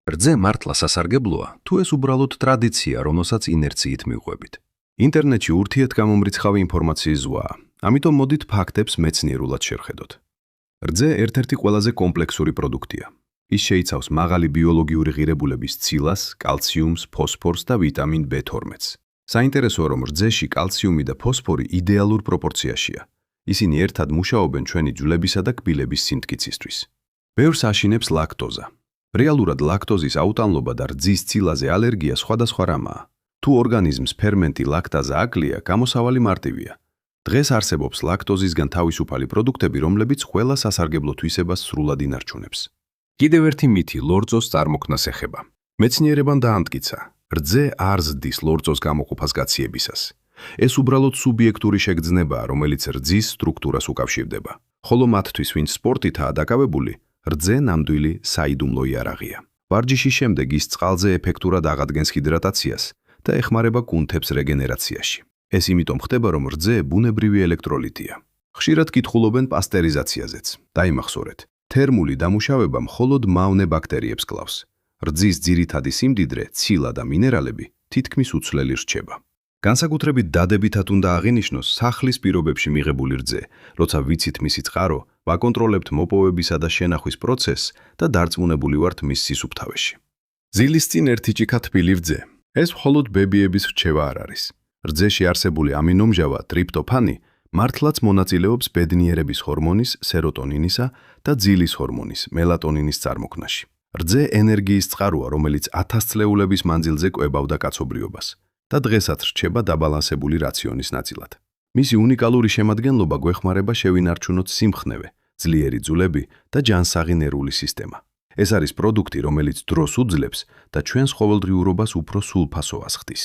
რძე მართლა სასარგებლოა, თუ ეს უბრალოდ ტრადიცია, რომელსაც ინერციით მივყვებით. ინტერნეტში ურთიერთგამომრიცხავი ინფორმაციის ზღვაა, ამიტომ მოდით ფაქტებს მეცნიერულად შევხედოთ. რძე ერთ-ერთი ყველაზე კომპლექსური პროდუქტია. ის შეიცავს მაღალი ბიოლოგიური ღირებულების ცილას, კალციუმს, ფოსფორს და ვიტამინ B12-ს. საინტერესოა, რომ რძეში კალციუმი და ფოსფორი იდეალურ პროპორციაშია. ისინი ერთად მუშაობენ ჩვენი ძვლებისა და კბილების სიმტკიცისთვის. ბევრს აშინებს ლაქტოზა. რეალურად ლაქტოზის აუტანლობა და რძის ცილაზე ალერგია სხვადასხვა რამაა. თუ ორგანიზმს ფერმენტი ლაქტაზა აკლია, გამოსავალი მარტივია. დღეს არსებობს ლაქტოზისგან თავისუფალი პროდუქტები, რომლებიც ყველა სასარგებლო თვისებას სრულად ინარჩუნებს. კიდევ ერთი მითი ლორწოს წარმოქმნას ეხება. მეცნიერებამ დაამტკიცა, რძე არ ზრდის ლორწოს გამოყოფას გაციებისას. ეს უბრალოდ სუბიექტური შეგრძნებაა, რომელიც რძის სტრუქტურას უკავშირდება. ხოლო მათთვის, ვინც სპორტითაა დაკავებული, რძე ნამდვილი საიდუმლო იარაღია. ვარჯიშის შემდეგ ის წყალზე ეფექტურად აღადგენს ჰიდრატაციას და ეხმარება კუნთებს რეგენერაციაში. ეს იმიტომ ხდება, რომ რძე ბუნებრივი ელექტროლიტია. ხშირად კითხულობენ პასტერიზაციაზეც. დაიმახსოვრეთ, თერმული დამუშავება მხოლოდ მავნე ბაქტერიებს კლავს. რძის ძირითადი სიმდიდრე, ცილა და მინერალები თითქმის უცვლელი რჩება. განსაკუთრებით დადებითად უნდა აღინიშნოს სახლის პირობებში მიღებული რძე, როცა ვიცით მისი წყარო, ვაკონტროლებთ მოპოვებისა და შენახვის პროცესს და დარწმუნებული ვართ მის სისუფთავეში. ძილის წინ ერთი ჭიქა თბილი რძე. ეს მხოლოდ ბებიების რჩევა არ არის. რძეში არსებული ამინომჟავა ტრიპტოფანი მართლაც მონაწილეობს ბედნიერების ჰორმონის სეროტონინისა და ძილის ჰორმონის მელატონინის წარმოქმნაში. რძე ენერგიის წყაროა, რომელიც 1000 წლეულების მანძილზე კვებავდა კაცობრიობას და დღესაც რჩება დაბალანსებული რაციონის ნაწილად. მისი უნიკალური შემადგენლობა გვეხმარება შევინარჩუნოთ სიმხნევე, ძლიერი ძვლები და ჯანსაღი ნერვული სისტემა. ეს არის პროდუქტი, რომელიც დროს უძლებს და ჩვენს ყოველდღიურობას უფრო სულფასოვას ხდის.